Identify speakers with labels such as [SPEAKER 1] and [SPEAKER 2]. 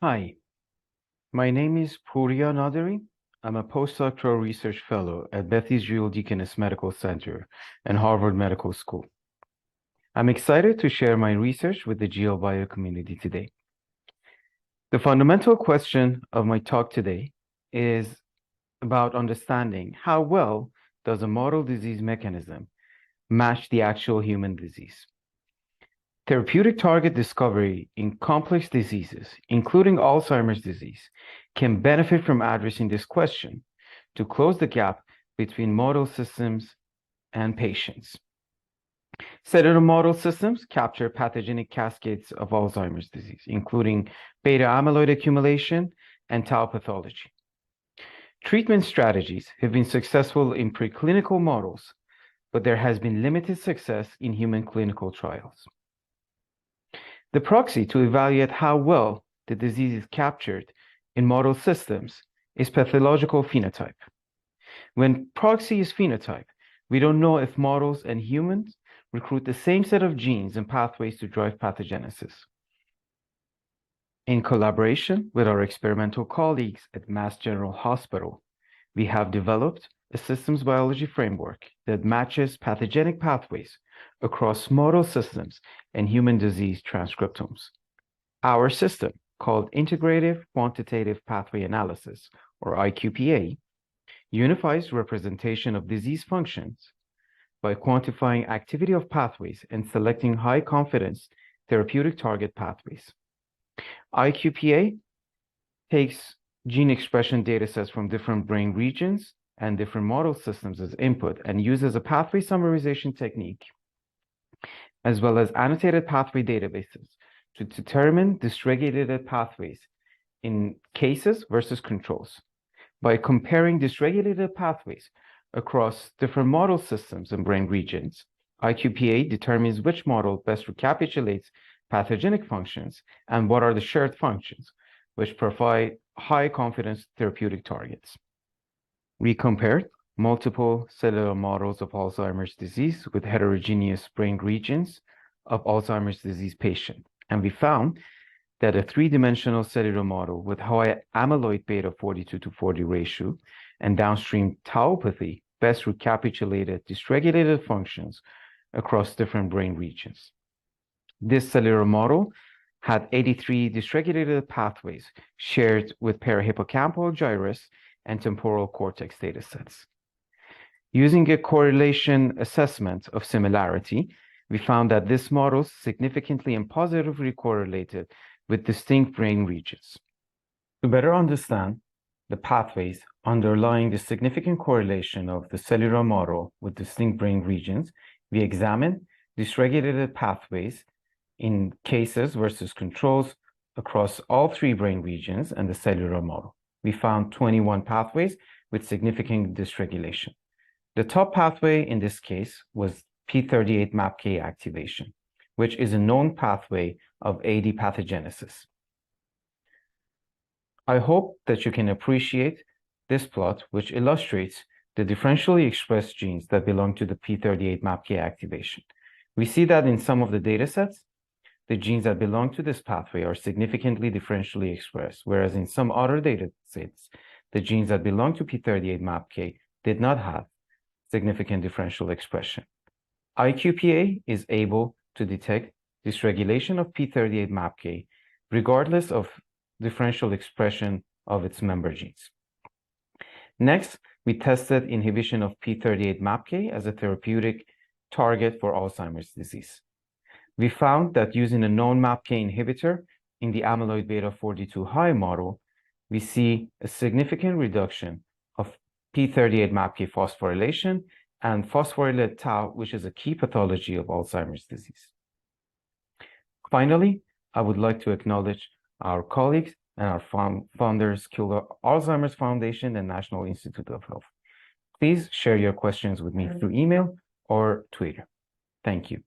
[SPEAKER 1] Hi, my name is Pourya Naderi. I'm a postdoctoral research fellow at Beth Israel Deaconess Medical Center and Harvard Medical School. I'm excited to share my research with the GLBIO community today. The fundamental question of my talk today is about understanding how well does a model disease mechanism match the actual human disease. Therapeutic target discovery in complex diseases, including Alzheimer's disease, can benefit from addressing this question to close the gap between model systems and patients. Cellular model systems capture pathogenic cascades of Alzheimer's disease, including beta amyloid accumulation and tau pathology. Treatment strategies have been successful in preclinical models, but there has been limited success in human clinical trials. The proxy to evaluate how well the disease is captured in model systems is pathological phenotype. When proxy is phenotype, we don't know if models and humans recruit the same set of genes and pathways to drive pathogenesis. In collaboration with our experimental colleagues at Mass General Hospital, we have developed a systems biology framework that matches pathogenic pathways across model systems and human disease transcriptomes. Our system, called Integrative Quantitative Pathway Analysis, or IQPA, unifies representation of disease functions by quantifying activity of pathways and selecting high-confidence therapeutic target pathways. IQPA takes gene expression datasets from different brain regions and different model systems as input and uses a pathway summarization technique, as well as annotated pathway databases to determine dysregulated pathways in cases versus controls. By comparing dysregulated pathways across different model systems and brain regions, IQPA determines which model best recapitulates pathogenic functions and what are the shared functions, which provide high confidence therapeutic targets. We compared multiple cellular models of Alzheimer's disease with heterogeneous brain regions of Alzheimer's disease patients, and we found that a three-dimensional cellular model with high amyloid beta 42:40 ratio and downstream tauopathy best recapitulated dysregulated functions across different brain regions. This cellular model had 83 dysregulated pathways shared with parahippocampal gyrus and temporal cortex datasets. Using a correlation assessment of similarity, we found that this model significantly and positively correlated with distinct brain regions. To better understand the pathways underlying the significant correlation of the cellular model with distinct brain regions, we examined dysregulated pathways in cases versus controls across all three brain regions and the cellular model. We found 21 pathways with significant dysregulation. The top pathway in this case was p38 MAPK activation, which is a known pathway of AD pathogenesis. I hope that you can appreciate this plot, which illustrates the differentially expressed genes that belong to the p38 MAPK activation. We see that in some of the datasets, the genes that belong to this pathway are significantly differentially expressed, whereas in some other datasets, the genes that belong to p38 MAPK did not have significant differential expression. IQPA is able to detect dysregulation of p38 MAPK regardless of differential expression of its member genes. Next, we tested inhibition of p38 MAPK as a therapeutic target for Alzheimer's disease. We found that using a known MAPK inhibitor in the amyloid beta 42 high model, we see a significant reduction of p38 MAPK phosphorylation and phosphorylated tau, which is a key pathology of Alzheimer's disease. Finally, I would like to acknowledge our colleagues and our founders, Alzheimer's Foundation and National Institute of Health. Please share your questions with me through email or Twitter. Thank you.